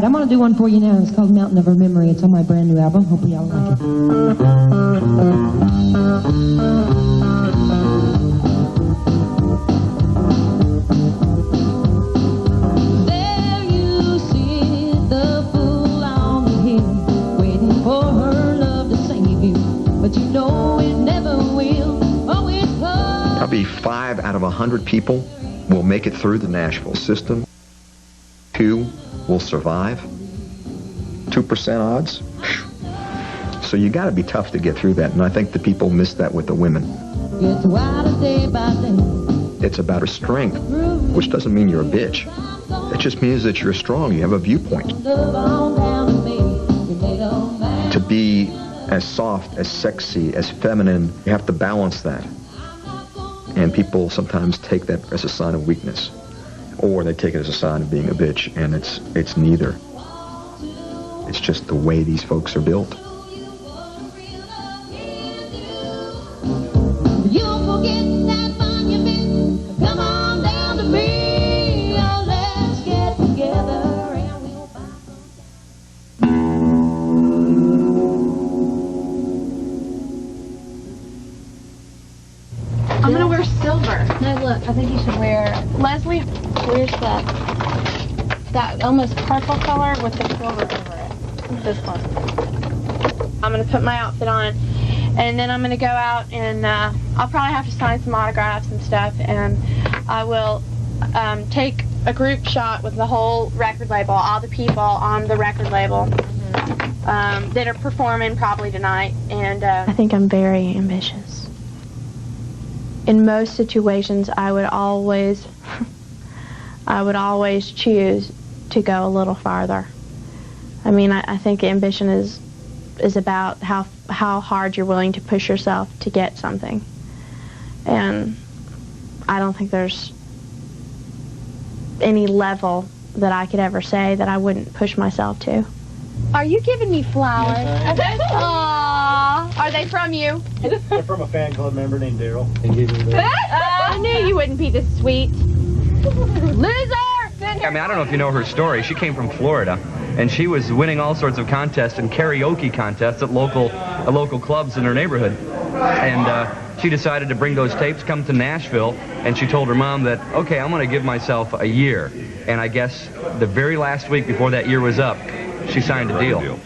I'm going to do one for you now. It's called Mountain of Her Memory. It's on my brand new album. Hope y'all like it. There you sit, the fool on the hill, waiting for her love to save you, but you know it never will. Oh, it comes. Probably 5 out of 100 people will make it through the Nashville system. 2 will survive. 2% odds. So you got to be tough to get through that, and I think the people miss that with the women. It's wild day by day. It's about her strength, which doesn't mean you're a bitch. It just means that you're strong. You have a viewpoint. To be as soft, as sexy, as feminine, you have to balance that. And people sometimes take that as a sign of weakness, or they take it as a sign of being a bitch, and it's neither. It's just the way these folks are built. I'm gonna wear silver. No, look, I think you should wear... Leslie, where's that almost purple color with the silver over it? This one. I'm gonna put my outfit on, and then I'm gonna go out and I'll probably have to sign some autographs and stuff, and I will take a group shot with the whole record label, all the people on the record label that are performing probably tonight. And I think I'm very ambitious. In most situations, I would always choose to go a little farther. I mean, I think ambition is about how hard you're willing to push yourself to get something. And I don't think there's any level that I could ever say that I wouldn't push myself to. Are you giving me flowers? Yes, aww. Are they from you? They're from a fan club member named Daryl. I knew you wouldn't be this sweet. Loser! I mean, I don't know if you know her story. She came from Florida, and she was winning all sorts of contests and karaoke contests at local clubs in her neighborhood. And she decided to bring those tapes, come to Nashville, and she told her mom that, okay, I'm going to give myself a year. And I guess the very last week before that year was up, she signed a deal.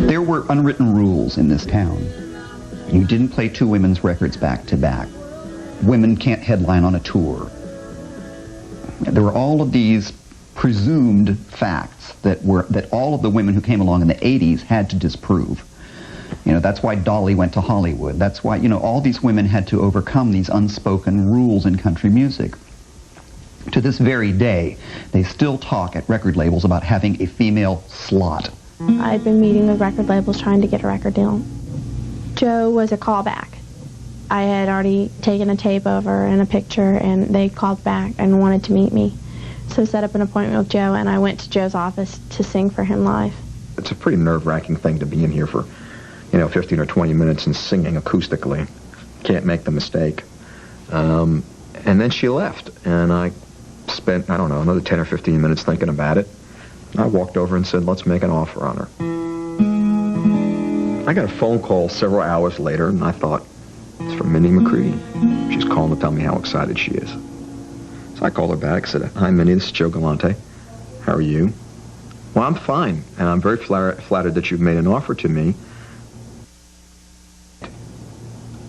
There were unwritten rules in this town. You didn't play two women's records back to back. Women can't headline on a tour. There were all of these presumed facts that all of the women who came along in the 80s had to disprove. You know, that's why Dolly went to Hollywood. That's why, you know, all these women had to overcome these unspoken rules in country music. To this very day, they still talk at record labels about having a female slot. I'd been meeting with record labels trying to get a record deal. Joe was a callback. I had already taken a tape over and a picture, and they called back and wanted to meet me. So set up an appointment with Joe, and I went to Joe's office to sing for him live. It's a pretty nerve-wracking thing to be in here for, 15 or 20 minutes and singing acoustically. Can't make the mistake. And then she left, and I spent, another 10 or 15 minutes thinking about it. I walked over and said, let's make an offer on her. I got a phone call several hours later, and I thought, it's from Mindy McCready. She's calling to tell me how excited she is. So So I called her back, said, "Hi, Minnie, this is Joe Galante. How are you?" "Well, I'm fine, and I'm very flattered that you've made an offer to me.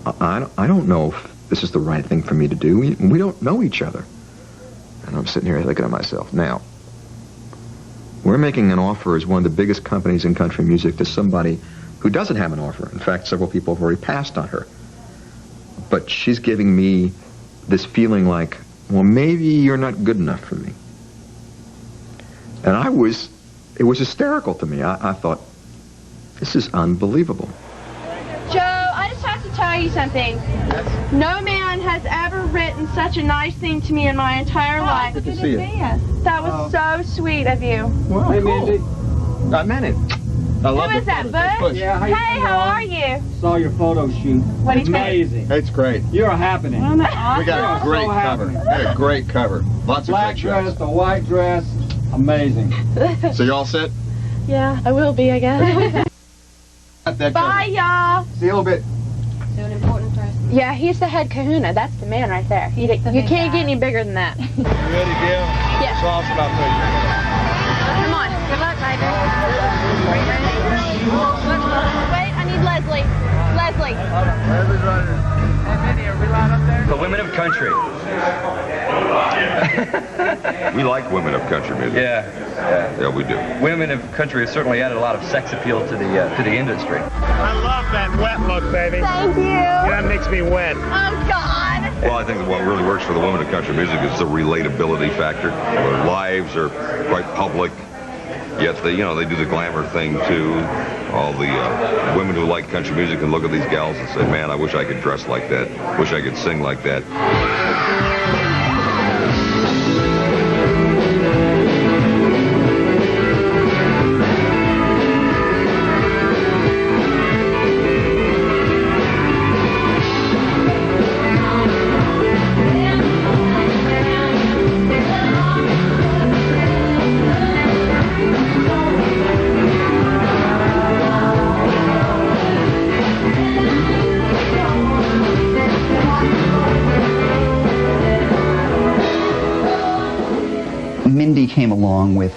I don't know if this is the right thing for me to do. We don't know each other." And I'm sitting here thinking to myself, now, we're making an offer as one of the biggest companies in country music to somebody who doesn't have an offer. In fact, several people have already passed on her. But she's giving me this feeling like, well, maybe you're not good enough for me. And it was hysterical to me. I thought, this is unbelievable. Joe, I just have to tell you something. No man has ever written such a nice thing to me in my entire life. Good to see you. That was so sweet of you. Well, Hey, cool. Mindy. I meant it. I Who love is that, Bush? Yeah, Hey, how are you? Saw your photo shoot. What do you think? Amazing. It's great. You're a happening. We got a great So cover. happy. We had a great cover. Lots of Black great dress, shots. the white dress, amazing. So you all set? Yeah, I will be, I guess. That Bye, y'all. See you in a little bit. Yeah, he's the head kahuna. That's the man right there. You can't get any bigger than that. You ready, Bill? Yes. It's awesome out there. Come on. Good luck, Ryder. Are you ready? Wait, I need Leslie. Leslie. The women of country. We like women of country music. Yeah, we do. women of country has certainly added a lot of sex appeal to the industry. I love that wet look, baby. Thank you. That makes me wet. Oh, God. Well, I think that what really works for the women of country music is the relatability factor. Their lives are quite public, yet they do the glamour thing too. All the women who like country music can look at these gals and say, "Man, I wish I could dress like that. Wish I could sing like that." Mindy came along with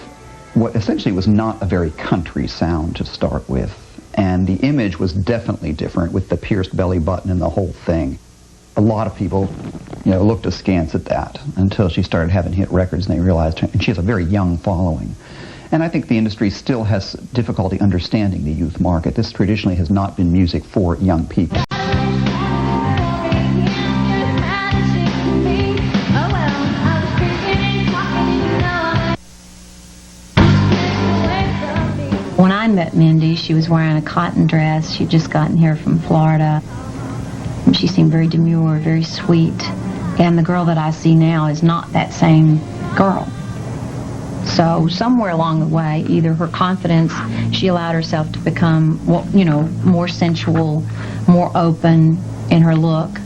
what essentially was not a very country sound to start with, and the image was definitely different with the pierced belly button and the whole thing. A lot of people, looked askance at that until she started having hit records and they realized, and she has a very young following. And I think the industry still has difficulty understanding the youth market. This traditionally has not been music for young people. When I met Mindy, she was wearing a cotton dress. She'd just gotten here from Florida. She seemed very demure, very sweet. And the girl that I see now is not that same girl. So somewhere along the way, either her confidence, she allowed herself to become, more sensual, more open in her look,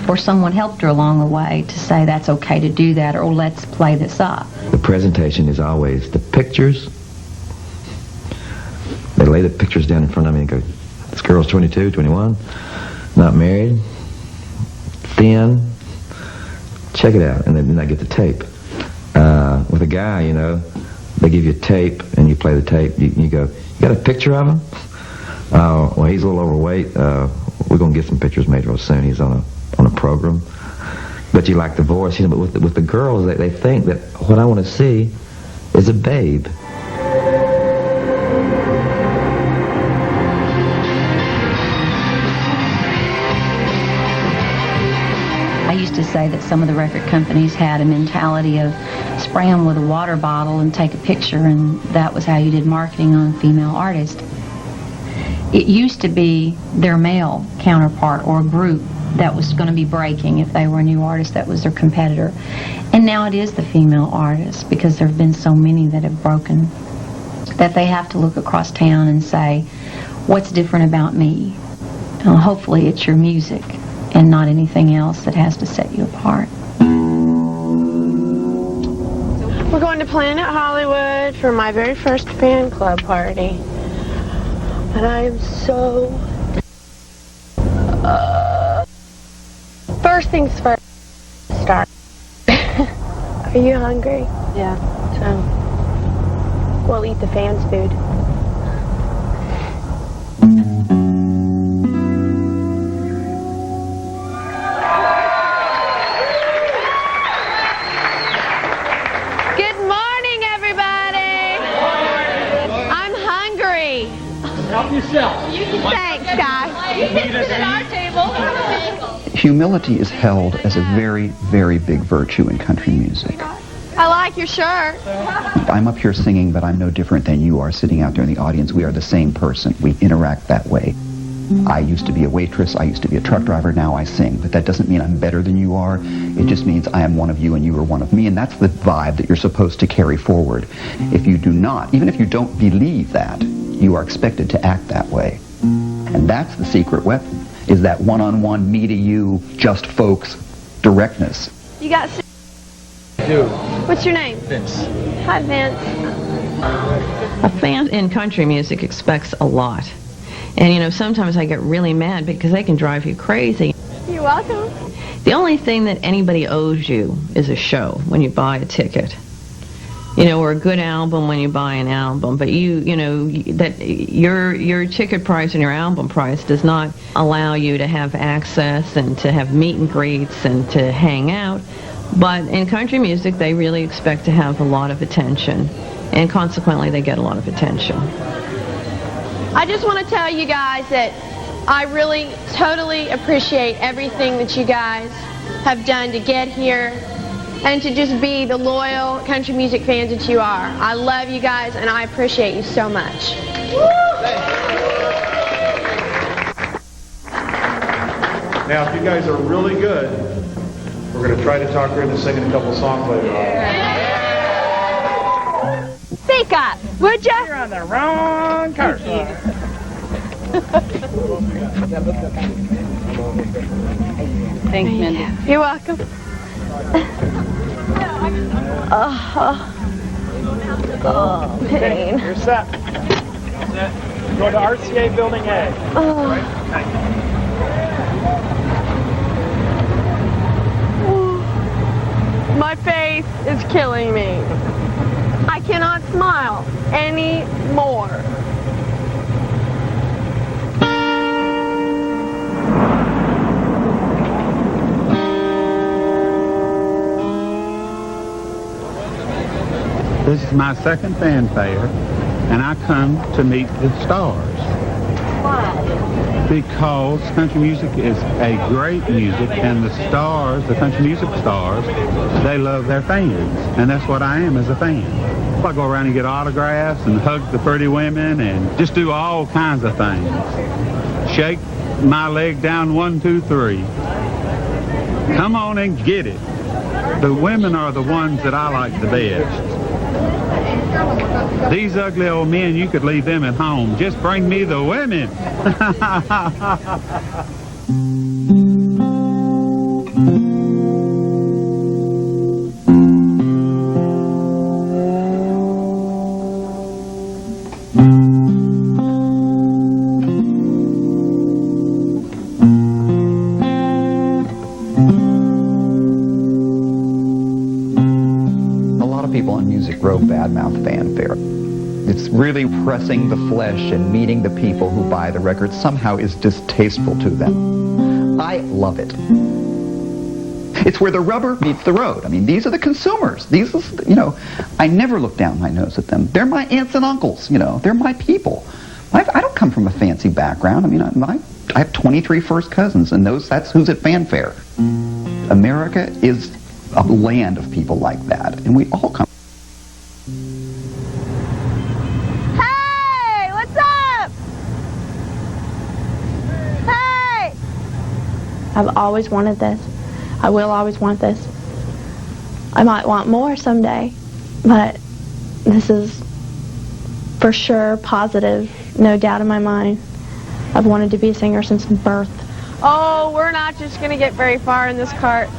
or someone helped her along the way to say that's okay to do that, or let's play this up. The presentation is always the pictures. They lay the pictures down in front of me and go, this girl's 22, 21, not married, thin, check it out. And then I get the tape. With a guy, they give you a tape and you play the tape. You go, you got a picture of him? Oh, well, he's a little overweight. We're going to get some pictures made real soon. He's on a program. But you like the voice, but with the girls, they think that what I want to see is a babe. I used to say that some of the record companies had a mentality of spray them with a water bottle and take a picture, and that was how you did marketing on female artists. It used to be their male counterpart or a group that was going to be breaking if they were a new artist that was their competitor. And now it is the female artist, because there have been so many that have broken, that they have to look across town and say, what's different about me? Hopefully it's your music and not anything else that has to set you apart. We're going to Planet Hollywood for my very first fan club party. And I am so... First things first, start. Are you hungry? Yeah. We'll eat the fans' food. Good morning, everybody. I'm hungry. Help yourself. Thanks, guys. At our table. Humility is held as a very, very big virtue in country music. I like your shirt. I'm up here singing, but I'm no different than you are sitting out there in the audience. We are the same person. We interact that way. I used to be a waitress. I used to be a truck driver. Now I sing. But that doesn't mean I'm better than you are. It just means I am one of you and you are one of me. And that's the vibe that you're supposed to carry forward. If you do not, even if you don't believe that, you are expected to act that way. And that's the secret weapon, is that one-on-one, me to you, just folks, directness. You got... What's your name? Vince. Hi, Vince. A fan in country music expects a lot. And, you know, sometimes I get really mad because they can drive you crazy. You're welcome. The only thing that anybody owes you is a show when you buy a ticket. You know, or a good album when you buy an album. But you know, that your ticket price and your album price does not allow you to have access and to have meet and greets and to hang out. But in country music, they really expect to have a lot of attention. And consequently, they get a lot of attention. I just want to tell you guys that I really totally appreciate everything that you guys have done to get here and to just be the loyal country music fans that you are. I love you guys and I appreciate you so much. Now, if you guys are really good, we're going to try to talk her into singing a couple songs later on. Speak up, would ya? You're on the wrong car. Thanks, Mindy. You're welcome. Pain. You're set. Go to RCA Building A. My face is killing me. I cannot smile anymore. This is my second fanfare, and I come to meet the stars. Why? Because country music is a great music, and the stars, the country music stars, they love their fans, and that's what I am as a fan. I go around and get autographs and hug the pretty women and just do all kinds of things. Shake my leg down 1, 2, 3. Come on and get it. The women are the ones that I like the best. These ugly old men, you could leave them at home. Just bring me the women. People in music grow badmouth fanfare. It's really pressing the flesh and meeting the people who buy the record somehow is distasteful to them. I love it. It's where the rubber meets the road. I mean, these are the consumers. These are, you know, I never look down my nose at them. They're my aunts and uncles, you know. They're my people. I don't come from a fancy background. I mean, I have 23 first cousins, and that's who's at fanfare. America is a land of people like that, and we all come. Hey, what's up? Hey! I've always wanted this. I will always want this. I might want more someday, but this is for sure positive, no doubt in my mind. I've wanted to be a singer since birth. Oh, we're not just going to get very far in this cart.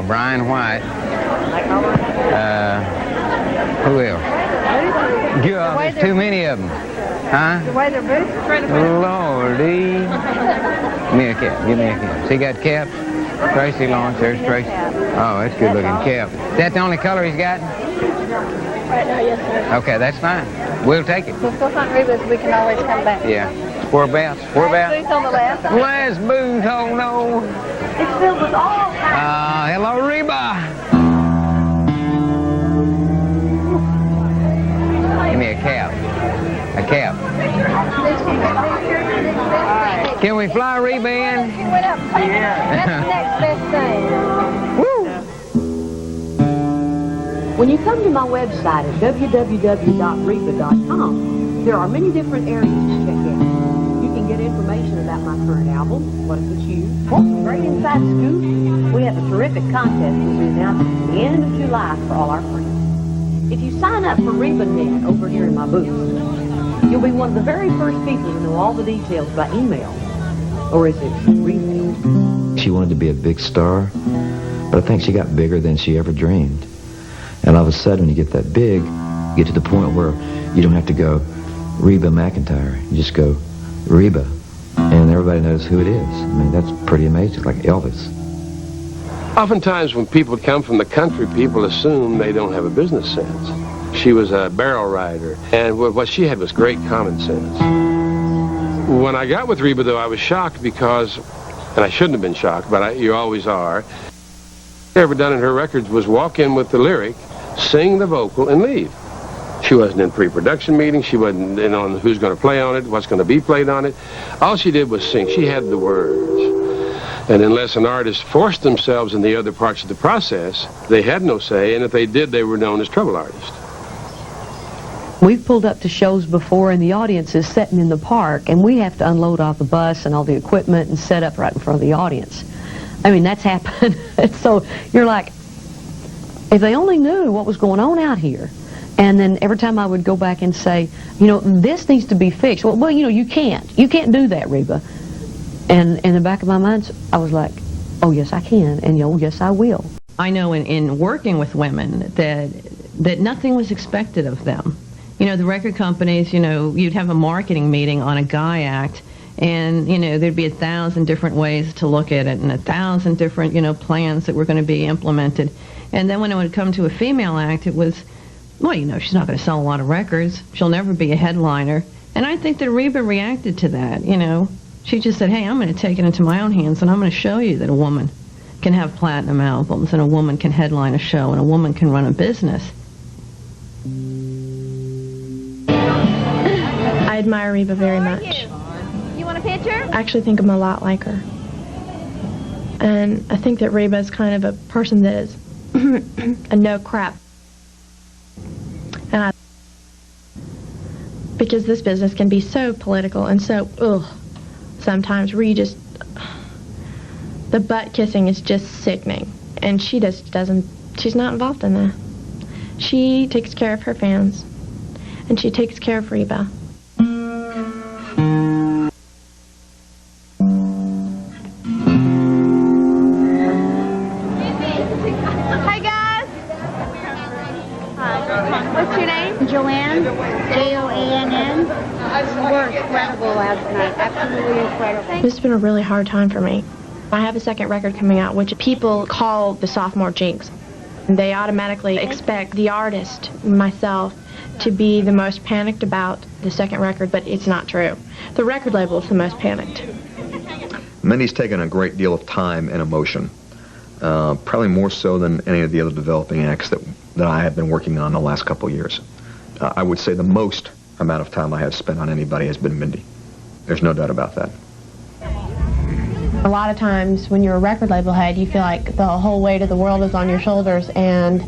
Brian White. Who else? There's too many of them. Huh? The way their boots are trying to Lordy. Give me a cap. Give me a cap. See, got caps? Tracy Lawrence, there's Tracy. Oh, that's a good looking cap. Is that the only color he's got? Right now, yes, sir. Okay, that's fine. We'll take it. If we'll find Reba's, we can always come back. Yeah. Whereabouts? Whereabouts? Booth on the left. Where's Booth? Oh, no. It's filled with all kinds. Hello, Reba. Give me a cap. A cap. Can we fly Reba in? That's the next best thing. When you come to my website at www.reba.com, there are many different areas to check out. You can get information about my current album, What If It's You. Want some great inside scoop? We have a terrific contest we'll be announcing at the end of July for all our friends. If you sign up for RebaNet over here in my booth, you'll be one of the very first people to know all the details by email. Or is it remail? She wanted to be a big star, but I think she got bigger than she ever dreamed. And all of a sudden, when you get that big, you get to the point where you don't have to go Reba McEntire. You just go Reba, and everybody knows who it is. I mean, that's pretty amazing, like Elvis. Oftentimes when people come from the country, people assume they don't have a business sense. She was a barrel rider, and what she had was great common sense. When I got with Reba, though, I was shocked because, and I shouldn't have been shocked, but you always are, ever done in her records was walk in with the lyric, sing the vocal, and leave. She wasn't in pre-production meetings. She wasn't in on who's going to play on it, what's going to be played on it. All she did was sing. She had the words. And unless an artist forced themselves in the other parts of the process, they had no say, and if they did, they were known as trouble artists. We've pulled up to shows before, and the audience is sitting in the park, and we have to unload off the bus and all the equipment and set up right in front of the audience. I mean, that's happened. So you're like, if they only knew what was going on out here. And then every time I would go back and say, you know, this needs to be fixed. Well, you know, you can't do that, Reba. And in the back of my mind, I was like, oh, yes, I can. And, oh, yes, I will. I know in working with women that nothing was expected of them. You know, the record companies, you know, you'd have a marketing meeting on a guy act, and, you know, there'd be 1,000 different ways to look at it and 1,000 different, you know, plans that were going to be implemented. And then when it would come to a female act, it was, well, you know, she's not going to sell a lot of records. She'll never be a headliner. And I think that Reba reacted to that, you know. She just said, hey, I'm going to take it into my own hands, and I'm going to show you that a woman can have platinum albums, and a woman can headline a show, and a woman can run a business. I admire Reba very much. You want a picture? I actually think I'm a lot like her. And I think that Reba is kind of a person that is a no crap. And because this business can be so political and so, sometimes where you just, the butt kissing is just sickening. And she just doesn't, she's not involved in that. She takes care of her fans. And she takes care of Reba. Hey guys. Hi. What's your name? Joanne. Joann. We're incredible last night. Absolutely incredible. This has been a really hard time for me. I have a second record coming out, which people call the sophomore jinx. They automatically expect the artist, myself, to be the most panicked about the second record, but it's not true. The record label is the most panicked. Mindy's taken a great deal of time and emotion, probably more so than any of the other developing acts that I have been working on the last couple of years. I would say the most amount of time I have spent on anybody has been Mindy. There's no doubt about that. A lot of times when you're a record label head, you feel like the whole weight of the world is on your shoulders, and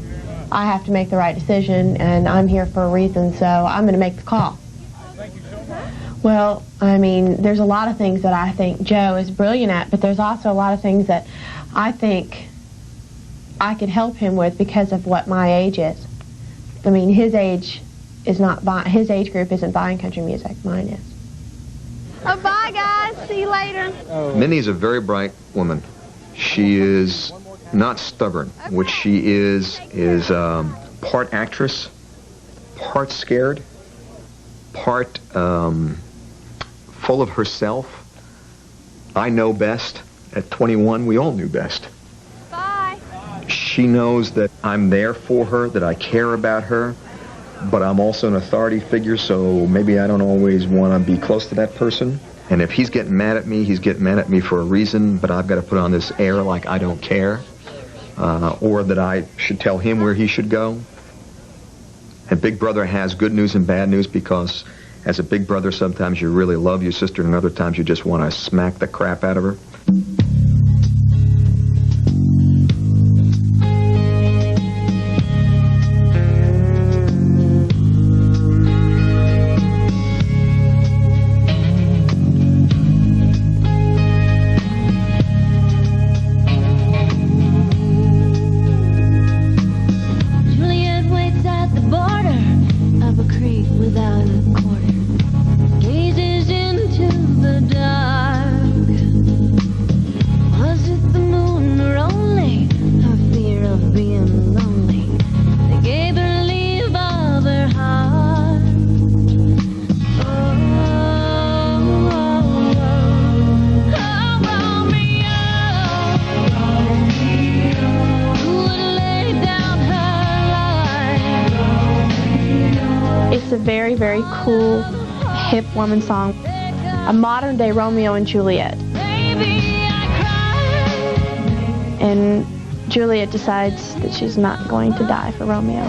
I have to make the right decision, and I'm here for a reason, so I'm going to make the call. Well, I mean, there's a lot of things that I think Joe is brilliant at, but there's also a lot of things that I think I could help him with because of what my age is. I mean, his age is not his age group isn't buying country music. Mine is. Oh, bye guys. See you later. Mindy's a very bright woman. She is not stubborn. What she is part actress part scared, part full of herself. I know best. At 21, we all knew best. Bye. She knows that I'm there for her, that I care about her, but I'm also an authority figure, so maybe I don't always want to be close to that person. And if he's getting mad at me, he's getting mad at me for a reason, but I've got to put on this air like I don't care, or that I should tell him where he should go. And Big Brother has good news and bad news, because as a big brother, sometimes you really love your sister, and other times you just want to smack the crap out of her. Very, very cool, hip woman song. A modern day Romeo and Juliet. And Juliet decides that she's not going to die for Romeo.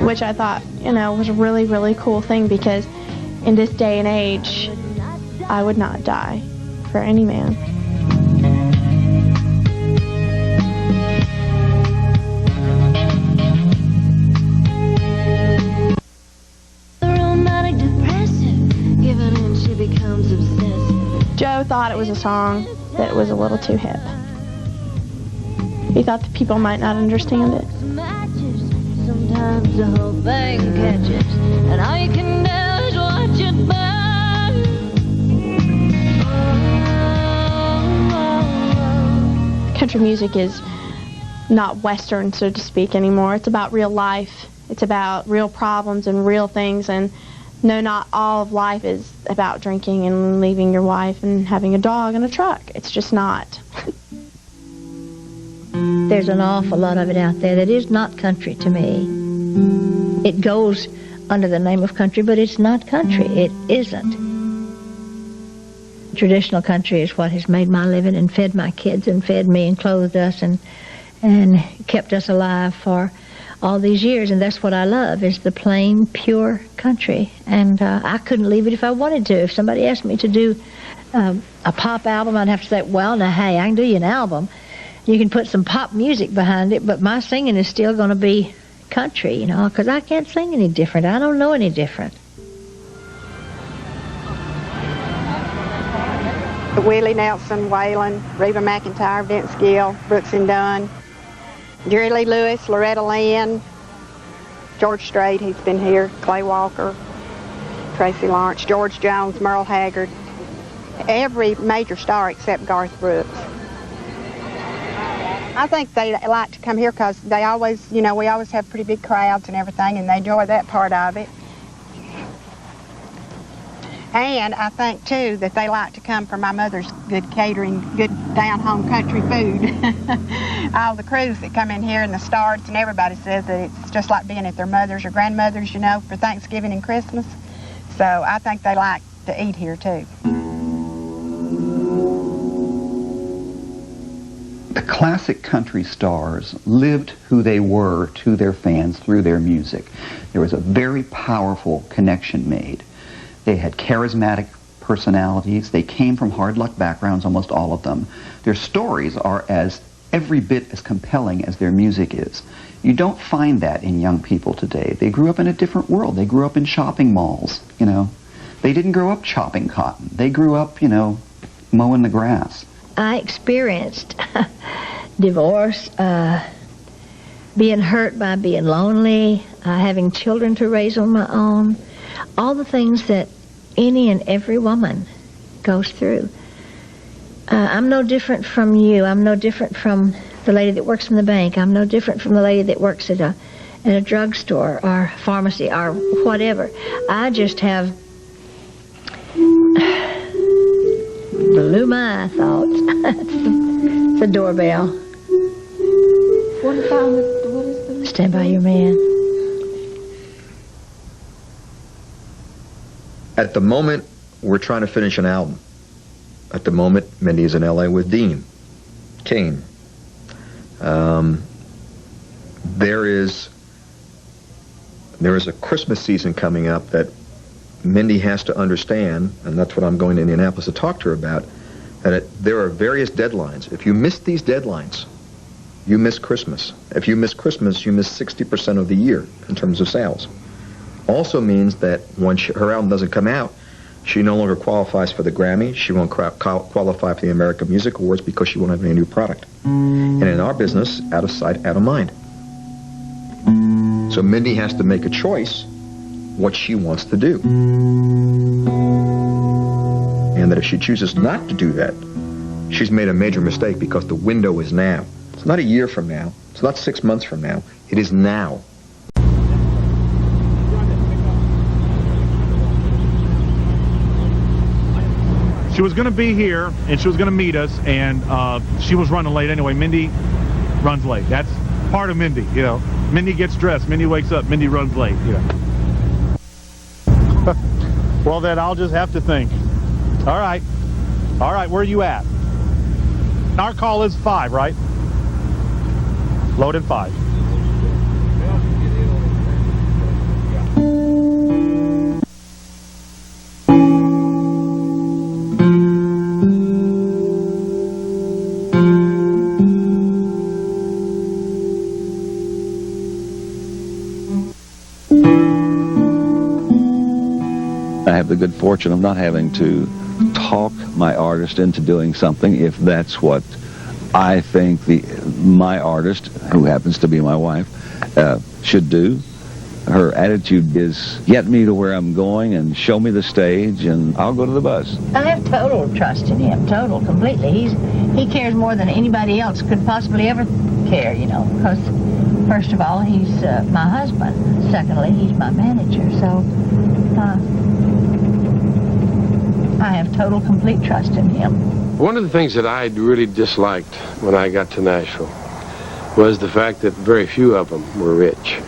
Which I thought, was a really, really cool thing, because in this day and age, I would not die for any man. Joe thought it was a song that was a little too hip. He thought the people might not understand it. Sometimes the whole thing catches, and all you can do is watch it burn. Country music is not Western, so to speak, anymore. It's about real life. It's about real problems and real things, and no, not all of life is about drinking and leaving your wife and having a dog and a truck. It's just not. There's an awful lot of it out there that is not country to me. It goes under the name of country, but it's not country. It isn't. Traditional country is what has made my living and fed my kids and fed me and clothed us and kept us alive for all these years, and that's what I love, is the plain, pure country. And I couldn't leave it if I wanted to. If somebody asked me to do a pop album, I'd have to say, well, now, hey, I can do you an album. You can put some pop music behind it, but my singing is still going to be country, because I can't sing any different. I don't know any different. Willie Nelson, Waylon, Reba McEntire, Vince Gill, Brooks and Dunn, Jerry Lee Lewis, Loretta Lynn, George Strait, he's been here, Clay Walker, Tracy Lawrence, George Jones, Merle Haggard, every major star except Garth Brooks. I think they like to come here because they always, we always have pretty big crowds and everything, and they enjoy that part of it. And I think, too, that they like to come for my mother's good catering, good down-home country food. All the crews that come in here and the stars, and everybody says that it's just like being at their mother's or grandmother's, for Thanksgiving and Christmas. So I think they like to eat here, too. The classic country stars lived who they were to their fans through their music. There was a very powerful connection made. They had charismatic personalities. They came from hard luck backgrounds, almost all of them. Their stories are every bit as compelling as their music is. You don't find that in young people today. They grew up in a different world. They grew up in shopping malls, They didn't grow up chopping cotton. They grew up, mowing the grass. I experienced divorce, being hurt by being lonely, having children to raise on my own, all the things that any and every woman goes through. I'm no different from you. I'm no different from the lady that works in the bank. I'm no different from the lady that works at in a drugstore or pharmacy or whatever. I just have blew my thoughts. It's the doorbell. What is the... Stand by your man. At the moment, we're trying to finish an album. At the moment, Mindy is in L.A. with Dean Cain. There is a Christmas season coming up that Mindy has to understand, and that's what I'm going to Indianapolis to talk to her about, that there are various deadlines. If you miss these deadlines, you miss Christmas. If you miss Christmas, you miss 60% of the year in terms of sales. Also means that when her album doesn't come out, she no longer qualifies for the Grammy. She won't qualify for the American Music Awards because she won't have any new product. And in our business, out of sight, out of mind. So Mindy has to make a choice what she wants to do. And that if she chooses not to do that, she's made a major mistake because the window is now. It's not a year from now. It's not 6 months from now. It is now. She was going to be here, and she was going to meet us, and she was running late anyway. Mindy runs late. That's part of Mindy, you know. Mindy gets dressed. Mindy wakes up. Mindy runs late, you know. Well, then I'll just have to think. All right. All right, where are you at? Our call is 5, right? Load in 5. I have the good fortune of not having to talk my artist into doing something if that's what I think my artist, who happens to be my wife, should do. Her attitude is get me to where I'm going and show me the stage and I'll go to the bus. I have total trust in him, total, completely. He cares more than anybody else could possibly ever care, you know, because first of all, he's my husband. Secondly, he's my manager, so I have total, complete trust in him. One of the things that I really disliked when I got to Nashville was the fact that very few of them were rich.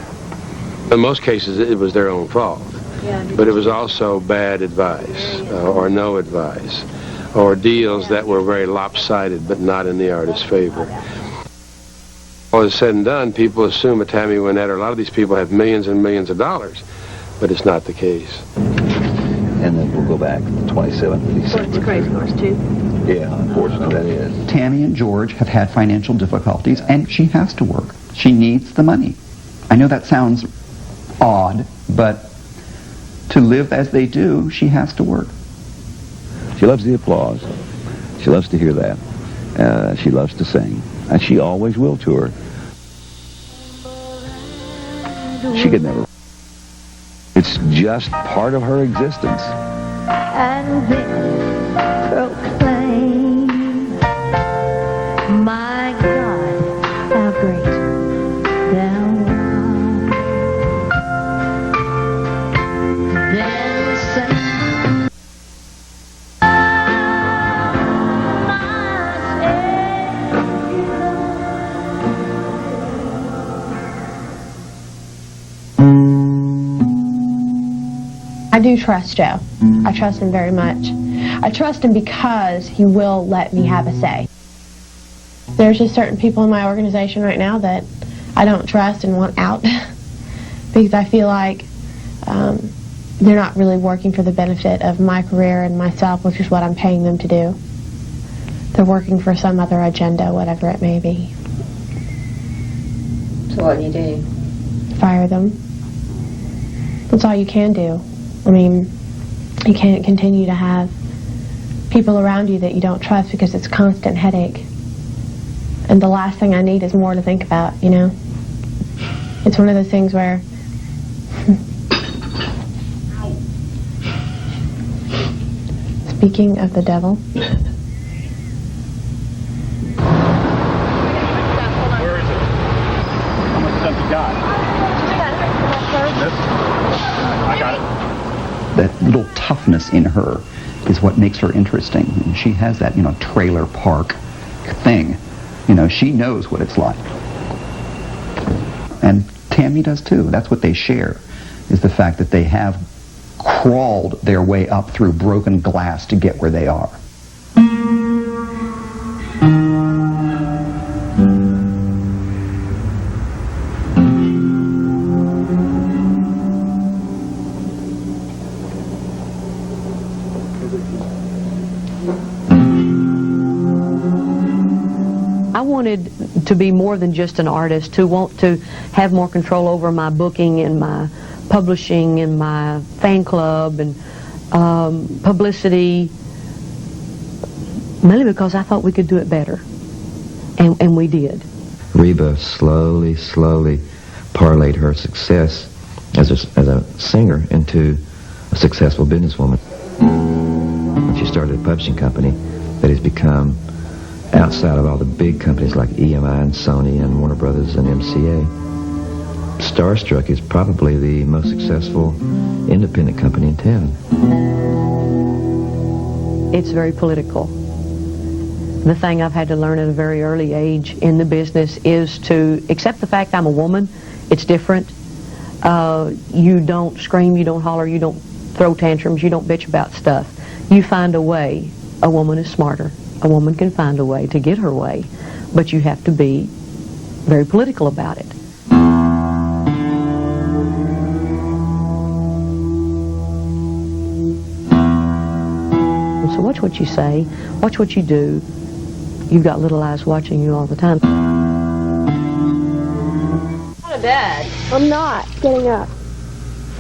In most cases, it was their own fault. Yeah. But it was also bad advice, or no advice, or deals that were very lopsided but not in the artist's favor. All is said and done, people assume a Tammy, Wynette, or a lot of these people have millions and millions of dollars, but it's not the case. And then we'll go back to the 27th of December. It's crazy horse, too. Yeah, unfortunately that is. Tammy and George have had financial difficulties, and she has to work. She needs the money. I know that sounds odd, but to live as they do, she has to work. She loves the applause. She loves to hear that. She loves to sing. And she always will tour. She could never. It's just part of her existence. And then proclaim, my God, how great thou art. Then sing, I do trust Joe. I trust him very much. I trust him because he will let me have a say. There's just certain people in my organization right now that I don't trust and want out because I feel like they're not really working for the benefit of my career and myself, which is what I'm paying them to do. They're working for some other agenda, whatever it may be. So what do you do? Fire them. That's all you can do. I mean, you can't continue to have people around you that you don't trust because it's a constant headache. And the last thing I need is more to think about, you know? It's one of those things where speaking of the devil. Where is it? How much stuff you got? toughness. I got it. That little toughness in her is what makes her interesting. And she has that, trailer park thing. She knows what it's like. And Tammy does too. That's what they share, is the fact that they have crawled their way up through broken glass to get where they are. I wanted to be more than just an artist, to want to have more control over my booking and my publishing and my fan club and publicity, mainly because I thought we could do it better, and we did. Reba slowly parlayed her success as a singer into a successful businesswoman. She started a publishing company that has become, outside of all the big companies like EMI and Sony and Warner Brothers and MCA, Starstruck is probably the most successful independent company in town. It's very political. The thing I've had to learn at a very early age in the business is to accept the fact I'm a woman. It's different. You don't scream, you don't holler, you don't throw tantrums, you don't bitch about stuff. You find a way. A woman is smarter. A woman can find a way to get her way, but you have to be very political about it. So watch what you say, watch what you do. You've got little eyes watching you all the time. Out of bed. I'm not getting up.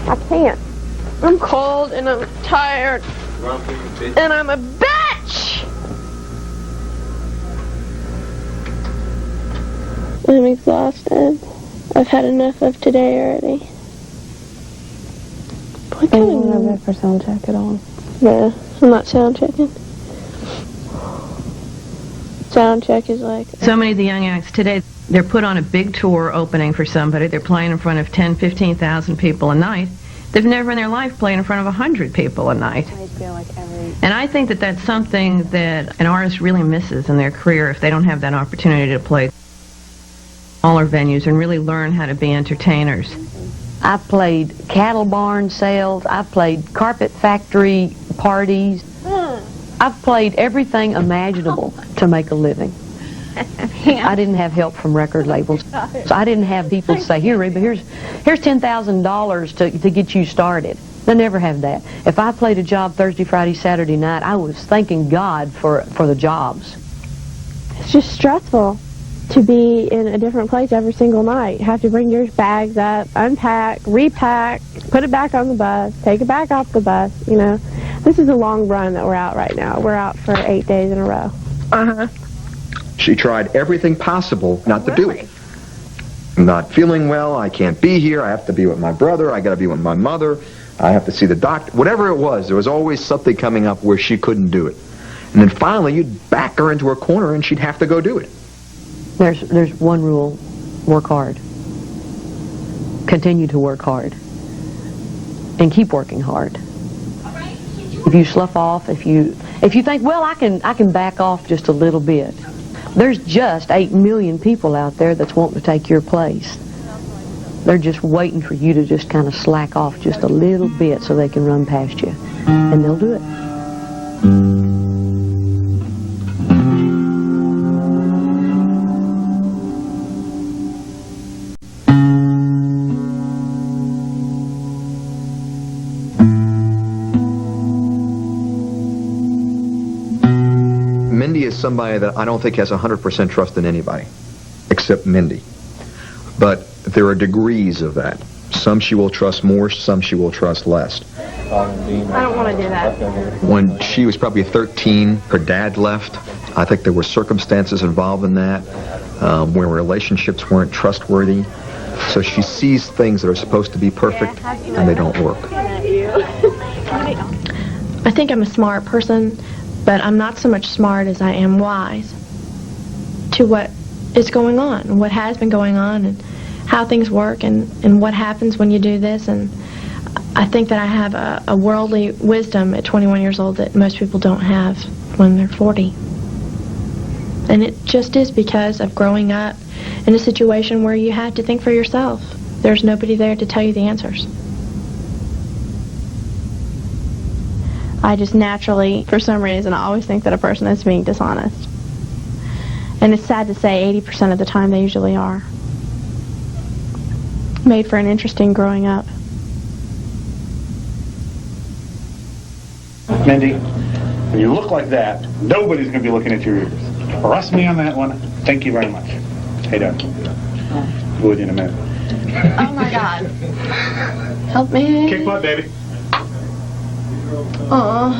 I can't. I'm cold and I'm tired. And I'm a bitch! I'm exhausted. I've had enough of today already. What kind of nerve for sound check at all? Yeah, I'm not sound checking. Sound check is like... So many of the young acts today, they're put on a big tour opening for somebody. They're playing in front of 10, 15,000 people a night. They've never in their life played in front of 100 people a night. I feel like And I think that that's something that an artist really misses in their career if they don't have that opportunity to play smaller venues and really learn how to be entertainers. I've played cattle barn sales. I've played carpet factory parties. I've played everything imaginable to make a living. I didn't have help from record labels. So I didn't have people say, here, Reba, here's $10,000 to get you started. They never have that. If I played a job Thursday, Friday, Saturday night, I was thanking God for the jobs. It's just stressful to be in a different place every single night. Have to bring your bags up, unpack, repack, put it back on the bus, take it back off the bus, you know. This is a long run that we're out right now. We're out for 8 days in a row. Uh-huh. She tried everything possible not to do it. I'm not feeling well. I can't be here. I have to be with my brother. I got to be with my mother. I have to see the doctor. Whatever it was, there was always something coming up where she couldn't do it. And then finally, you'd back her into a corner and she'd have to go do it. There's one rule: work hard. Continue to work hard. And keep working hard. If you slough off, if you think, well, I can back off just a little bit. There's just 8 million people out there that's wanting to take your place. They're just waiting for you to just kind of slack off just a little bit so they can run past you. And they'll do it. Mindy is somebody that I don't think has 100% trust in anybody, except Mindy. But there are degrees of that. Some she will trust more, some she will trust less. I don't want to do that. When she was probably 13, her dad left. I think there were circumstances involved in that where relationships weren't trustworthy. So she sees things that are supposed to be perfect and they don't work. I think I'm a smart person, but I'm not so much smart as I am wise to what is going on, what has been going on, how things work and what happens when you do this. And I think that I have a worldly wisdom at 21 years old that most people don't have when they're 40. And it just is because of growing up in a situation where you had to think for yourself. There's nobody there to tell you the answers. I just naturally, for some reason, I always think that a person is being dishonest. And it's sad to say 80% of the time they usually are. Made for an interesting growing up. Mindy, when you look like that, nobody's going to be looking at your ears. Trust me on that one. Thank you very much. Hey, Doug. Be with you in a minute. Oh my God. Help me. Kick butt, baby. Aw.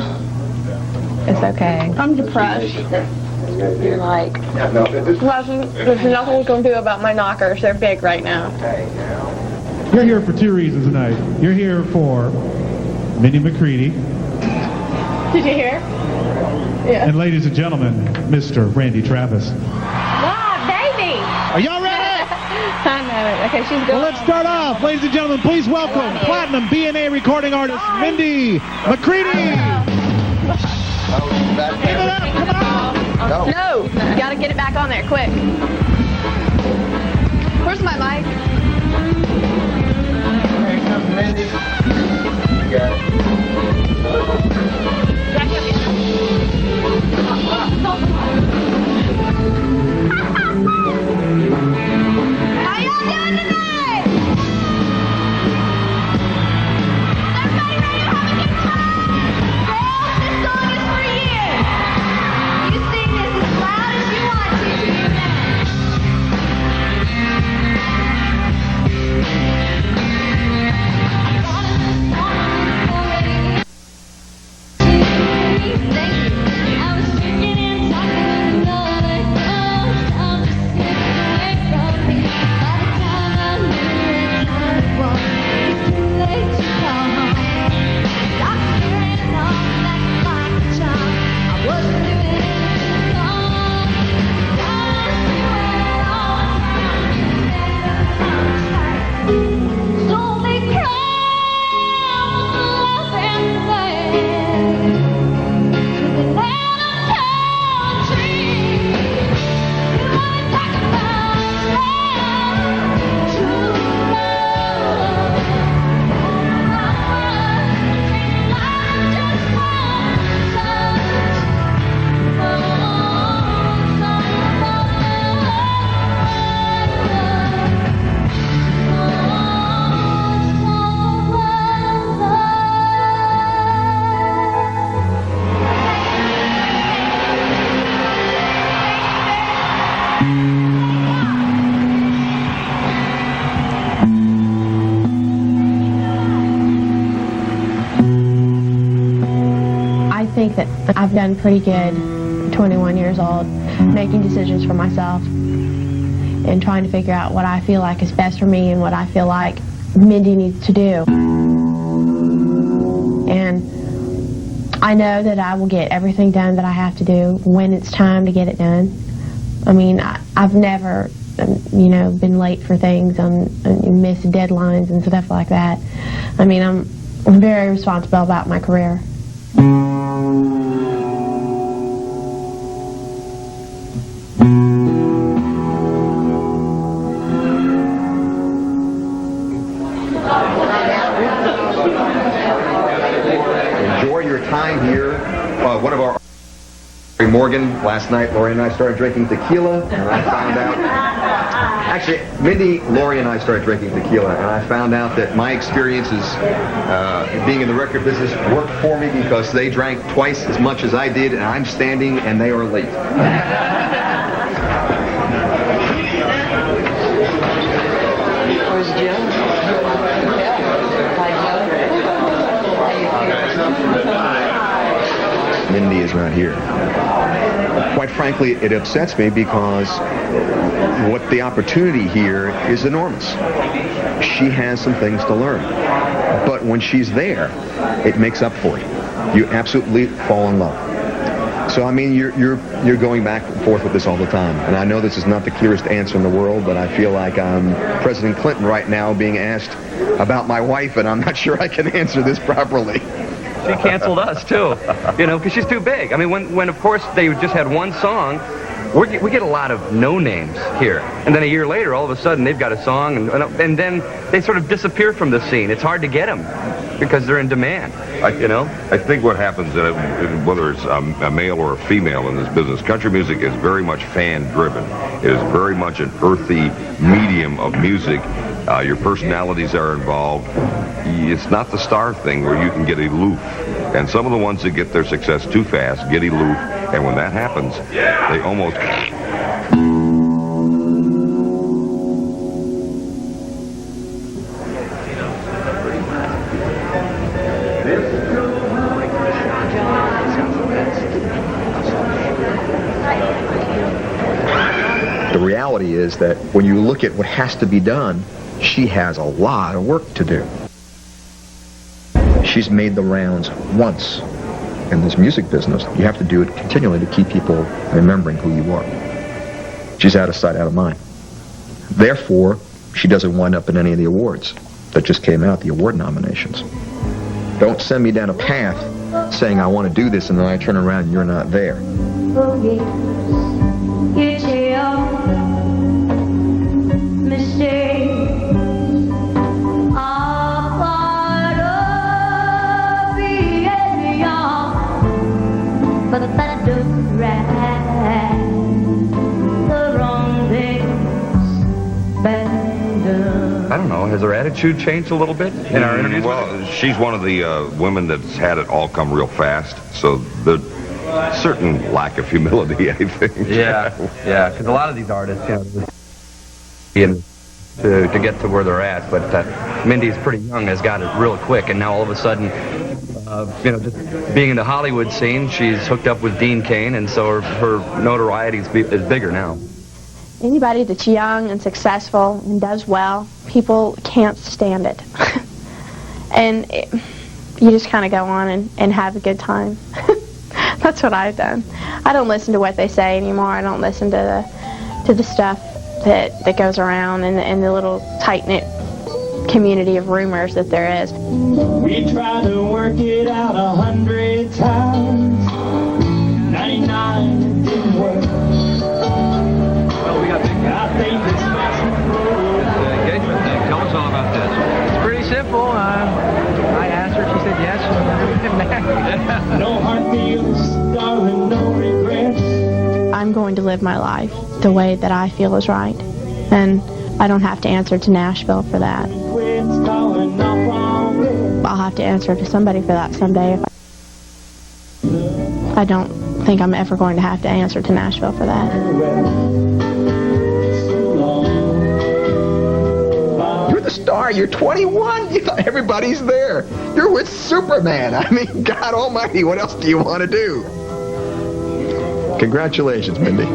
It's okay. I'm depressed. You're like, there's nothing we can do about my knockers. They're big right now. You're here for two reasons tonight. You're here for Mindy McCready. Did you hear? Yeah. And ladies and gentlemen, Mr. Randy Travis. Wow, baby! Are y'all ready? I know it. Okay, she's going. Well, let's start off. Ladies and gentlemen, please welcome platinum B&A recording artist Mindy McCready. Give it up, come on! No, you gotta get it back on there, quick. Where's my mic? Here comes Mindy. You got it. How y'all doing tonight? Everybody ready to have a good time? Girls, this song is for you. You sing this as loud as you want to your man. I was drinking and talking with another girl. Time just slipped away from me. By the time I knew what time it was, it's too late to call home. Stop staring off like a child. I wasn't doing anything wrong. Just you went on around and slowly crawl love and fade. I think that I've done pretty good, 21 years old, making decisions for myself and trying to figure out what I feel like is best for me and what I feel like Mindy needs to do. And I know that I will get everything done that I have to do when it's time to get it done. I mean, I've never, been late for things and missed deadlines and stuff like that. I mean, I'm very responsible about my career. Enjoy your time here. One of our Morgan, last night, Lori and I started drinking tequila, and I found out, actually, Mindy, Lori and I started drinking tequila, and I found out that my experiences being in the record business worked for me because they drank twice as much as I did, and I'm standing, and they are late. Where's Joe? Mindy is not here. Quite frankly, it upsets me because what the opportunity here is enormous. She has some things to learn. But when she's there, it makes up for it. You absolutely fall in love. So I mean, you're going back and forth with this all the time, and I know this is not the clearest answer in the world, but I feel like I'm President Clinton right now being asked about my wife, and I'm not sure I can answer this properly. She canceled us too, because she's too big. I mean, when of course they just had one song. We get a lot of no names here, and then a year later, all of a sudden they've got a song, and then they sort of disappear from the scene. It's hard to get them because they're in demand. I think what happens, whether it's a male or a female in this business, country music is very much fan-driven. It is very much an earthy medium of music. Your personalities are involved. It's not the star thing where you can get aloof. And some of the ones that get their success too fast get aloof. And when that happens, they almost... The reality is that when you look at what has to be done, she has a lot of work to do. She's made the rounds once. In this music business, you have to do it continually to keep people remembering who you are. She's out of sight, out of mind. Therefore, she doesn't wind up in any of the awards that just came out, the award nominations. Don't send me down a path saying I want to do this and then I turn around and you're not there. I don't know. Has her attitude changed a little bit in our interviews? Well, she's one of the women that's had it all come real fast, so the certain lack of humility, I think. Yeah, because a lot of these artists, to get to where they're at, but Mindy's pretty young, has got it real quick, and now all of a sudden, just being in the Hollywood scene, she's hooked up with Dean Cain, and so her notoriety is bigger now. Anybody that's young and successful and does well, people can't stand it. And you just kind of go on and have a good time. That's what I've done. I don't listen to what they say anymore. I don't listen to the stuff that goes around in the little tight-knit community of rumors that there is. We tried to work it out 100 times. 99 it didn't work. Well, we got big engagement thing. Tell us all about this. It's pretty simple. I asked her, she said yes. No hard feelings, darling, no regrets. I'm going to live my life the way that I feel is right. And I don't have to answer to Nashville for that. I'll have to answer to somebody for that someday. I don't think I'm ever going to have to answer to Nashville for that. You're the star. You're 21. Everybody's there. You're with Superman. I mean, God almighty, what else do you want to do? Congratulations, Mindy.